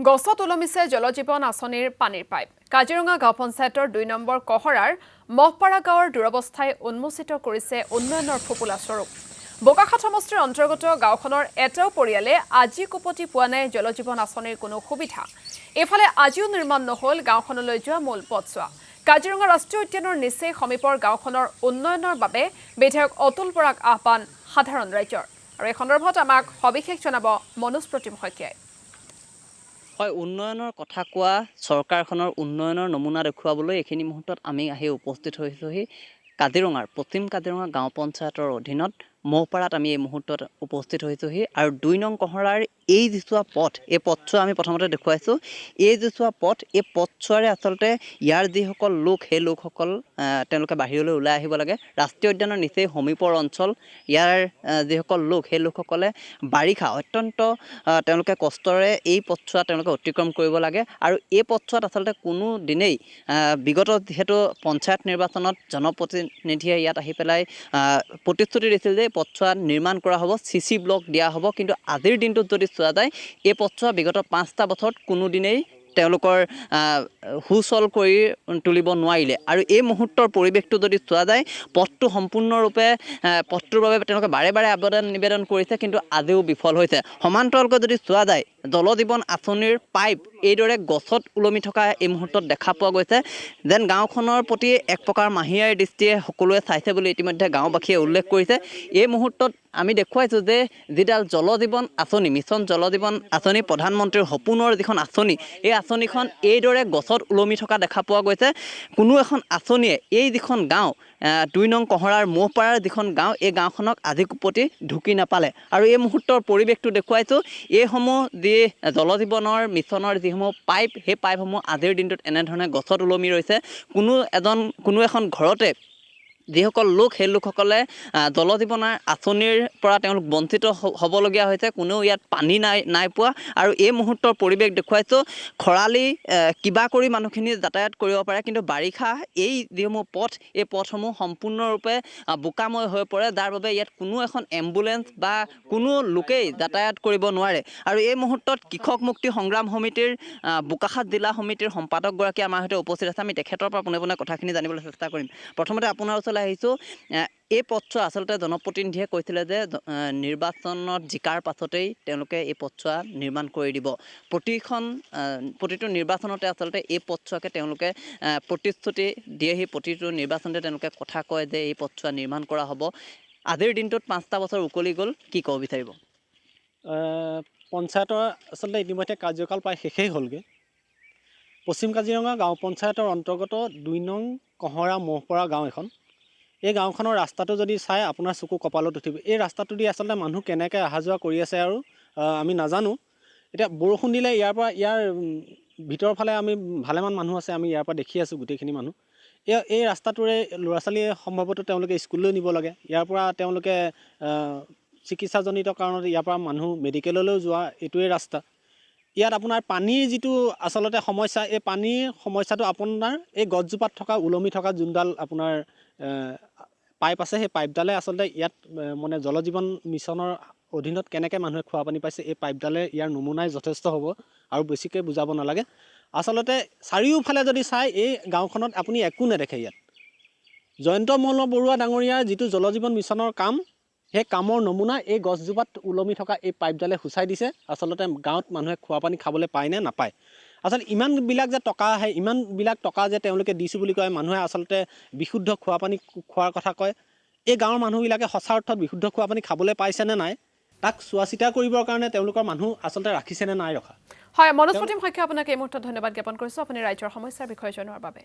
গছত ওলমিছে জলজীৱন আঁচনিৰ পানীৰ পাইপ। কাজিৰঙা গাঁও পঞ্চায়তৰ ২ নম্বৰ কহৰাৰ মহপাৰা গাঁৱৰ দুৰৱস্থাই উন্মোচিত কৰিছে উন্নয়নৰ ফুপুলা স্বৰূপ। বোকাখাত সমষ্টিৰ অন্তৰ্গত গাঁওখনৰ এটাও পৰিয়ালে আজি কোপতি পোৱা নাই জলজীৱন আঁচনিৰ কোনো সুবিধা। এইফালে আজিও নিৰ্মাণ নহল গাঁওখনলৈ যোৱা মূল পথছোৱা। কাজিৰঙা ৰাষ্ট্ৰীয় উদ্যানৰ নিচেই সমীপৰ গাঁওখনৰ উন্নয়নৰ বাবে বিধায়ক অতুল বৰাক আহ্বান সাধাৰণ ৰাইজৰ। আৰু এই সন্দৰ্ভত আমাক সবিশেষ জনাব মনোজ প্ৰতিম শইকীয়াই। হয়, উন্নয়নৰ কথা কোৱা চৰকাৰখনৰ উন্নয়নৰ নমুনা দেখুৱাবলৈ এইখিনি মুহূৰ্তত আমি আহি উপস্থিত হৈছোহি কাজিৰঙাৰ পশ্চিম কাজিৰঙা গাঁও পঞ্চায়তৰ অধীনত মহপাৰাত আমি এই মুহূৰ্তত উপস্থিত হৈছোহি আৰু ২ নং কহৰাৰ এই যিছোৱা পথ, এই পথছোৱা আমি প্ৰথমতে দেখুৱাইছোঁ। এই যিছোৱা পথ, এই পথছোৱাৰে আচলতে ইয়াৰ যিসকল লোক, সেই লোকসকল তেওঁলোকে বাহিৰলৈ ওলাই আহিব লাগে। ৰাষ্ট্ৰীয় উদ্যানৰ নিচেই সমীপৰ অঞ্চল। ইয়াৰ যিসকল লোক, সেই লোকসকলে বাৰিষা অত্যন্ত তেওঁলোকে কষ্টৰে এই পথছোৱা তেওঁলোকে অতিক্ৰম কৰিব লাগে। আৰু এই পথছোৱাত আচলতে কোনো দিনেই বিগত যিহেতু পঞ্চায়ত নিৰ্বাচনত জনপ্ৰতিনিধিয়ে ইয়াত আহি পেলাই প্ৰতিশ্ৰুতি দিছিল যে এই পথছোৱা নিৰ্মাণ কৰা হ'ব, CC ব্লক দিয়া হ'ব। কিন্তু আজিৰ দিনটোত যদি চোৱা যায়, এই পথছোৱা বিগত 5টা বছৰত কোনো দিনেই তেওঁলোকৰ সুচল কৰি তুলিব নোৱাৰিলে। আৰু এই মুহূৰ্তৰ পৰিৱেশটো যদি চোৱা যায়, পথটো সম্পূৰ্ণৰূপে পথটোৰ বাবে তেওঁলোকে বাৰে বাৰে নিবেদন কৰিছে, কিন্তু আজিও বিফল হৈছে। সমান্তৰালকৈ যদি চোৱা যায়, জলজীৱন আঁচনিৰ পাইপ এইদৰে গছত ওলমি থকা এই মুহূৰ্তত দেখা পোৱা গৈছে। যেন গাঁওখনৰ প্ৰতি এক প্ৰকাৰ মাহিয়াৰ দৃষ্টিয়ে সকলোৱে চাইছে বুলি ইতিমধ্যে গাঁওবাসীয়ে উল্লেখ কৰিছে। এই মুহূৰ্তত আমি দেখুৱাইছোঁ যে যিডাল জলজীৱন আঁচনি, মিছন জলজীৱন আঁচনি, প্ৰধানমন্ত্ৰীৰ সপোনৰ যিখন আঁচনি, এই আঁচনিখন এইদৰে গছত ওলমি থকা দেখা পোৱা গৈছে। কোনো এখন আঁচনিয়ে এই যিখন গাঁও ২ নং কহৰাৰ মহপাৰাৰ যিখন গাঁও, এই গাঁওখনক আজি কোপতি ঢুকি নাপালে। আৰু এই মুহূৰ্তৰ পৰিৱেশটো দেখুৱাইছোঁ। এইসমূহ যি জলজীৱনৰ মিছনৰ যিসমূহ পাইপ, সেই পাইপসমূহ আজিৰ দিনটোত এনেধৰণে গছত ওলমি ৰৈছে। কোনো এখন ঘৰতে যিসকল লোক, সেই লোকসকলে জলজীৱনৰ আঁচনিৰ পৰা তেওঁলোক বঞ্চিত হ'বলগীয়া হৈছে। কোনেও ইয়াত পানী নাই পোৱা। আৰু এই মুহূৰ্তৰ পৰিৱেশ দেখুৱাইছোঁ। খৰালি কিবা কৰি মানুহখিনি যাতায়াত কৰিব পাৰে, কিন্তু বাৰিষা এই যিসমূহ পথ, এই পথসমূহ সম্পূৰ্ণৰূপে বোকাময় হৈ পৰে, যাৰ বাবে ইয়াত কোনো এখন এম্বুলেঞ্চ বা কোনো লোকেই যাতায়াত কৰিব নোৱাৰে। আৰু এই মুহূৰ্তত কৃষক মুক্তি সংগ্ৰাম সমিতিৰ বোকাখাত জিলা সমিতিৰ সম্পাদকগৰাকী আমাৰ সৈতে উপস্থিত আছে। আমি তেখেতৰ পৰা পোনে পোনে কথাখিনি জানিবলৈ চেষ্টা কৰিম। প্ৰথমতে আপোনাৰ ওচৰলৈ আহিছোঁ। এই পথছোৱা আচলতে জনপ্ৰতিনিধিয়ে কৈছিলে যে নিৰ্বাচনত জিকাৰ পাছতেই তেওঁলোকে এই পথছোৱা নিৰ্মাণ কৰি দিব। প্ৰতিটো নিৰ্বাচনতে আচলতে এই পথছোৱাকে তেওঁলোকে প্ৰতিশ্ৰুতি দিয়েহি। প্ৰতিটো নিৰ্বাচনতে তেওঁলোকে কথা কয় যে এই পথছোৱা নিৰ্মাণ কৰা হ'ব। আজিৰ দিনটোত 5টা বছৰ উকলি গ'ল, কি ক'ব বিচাৰিব? পঞ্চায়তৰ আচলতে ইতিমধ্যে কাৰ্যকাল প্ৰায় শেষেই হ'লগৈ। পশ্চিম কাজিৰঙা গাঁও পঞ্চায়তৰ অন্তৰ্গত ২ নং কহৰা মহপৰা গাঁও এখন। এই গাঁওখনৰ ৰাস্তাটো যদি চাই আপোনাৰ চকু কপালত উঠিব। এই ৰাস্তাটো দি আচলতে মানুহ কেনেকৈ অহা যোৱা কৰি আছে আৰু আমি নাজানো। এতিয়া বৰষুণ দিলে ইয়াৰ ভিতৰৰ ফালে আমি ভালেমান মানুহ আছে, আমি ইয়াৰ পৰা দেখি আছোঁ গোটেইখিনি মানুহ। এই ৰাস্তাটোৰে ল'ৰা ছোৱালীয়ে সম্ভৱতঃ তেওঁলোকে স্কুললৈ নিব লাগে। ইয়াৰ পৰা তেওঁলোকে চিকিৎসাজনিত কাৰণত ইয়াৰ পৰা মানুহ মেডিকেললৈও যোৱা এইটোৱে ৰাস্তা। ইয়াত আপোনাৰ পানীৰ যিটো আচলতে সমস্যা, এই পানীৰ সমস্যাটো আপোনাৰ এই গছজোপাত থকা ওলমি থকা যোনডাল আপোনাৰ পাইপ আছে, সেই পাইপডালে আচলতে ইয়াত মানে জলজীৱন মিছনৰ অধীনত কেনেকৈ মানুহে খোৱা পানী পাইছে, এই পাইপডালে ইয়াৰ নমুনাই যথেষ্ট হ'ব আৰু বেছিকৈ বুজাব নালাগে। আচলতে চাৰিওফালে যদি চাই এই গাঁওখনত আপুনি একো নেদেখে। ইয়াত জয়ন্ত মল্ল বৰুৱা ডাঙৰীয়াৰ যিটো জলজীৱন মিছনৰ কাম, সেই কামৰ নমুনা এই গছজোপাত ওলমি থকা এই পাইপডালে সূচাই দিছে। আচলতে গাঁৱত মানুহে খোৱা পানী খাবলৈ পায় নে নাপায়। আচলতে ইমানবিলাক যে টকা আহে, ইমানবিলাক টকা যে তেওঁলোকে দিছোঁ বুলি কয়, মানুহে আচলতে বিশুদ্ধ খোৱা পানী খোৱাৰ কথা কয়। এই গাঁৱৰ মানুহবিলাকে সঁচা অৰ্থত বিশুদ্ধ খোৱা পানী খাবলৈ পাইছেনে নাই, তাক চোৱা চিতা কৰিবৰ কাৰণে তেওঁলোকৰ মানুহ আচলতে ৰাখিছেনে নাই ৰখা। হয়, মনোজ প্ৰতিম শইকীয়া, আপোনাক এই মুহূৰ্তত ধন্যবাদ জ্ঞাপন কৰিছোঁ আপুনি ৰাইজৰ সমস্যাৰ বিষয়ে জনোৱাৰ বাবে।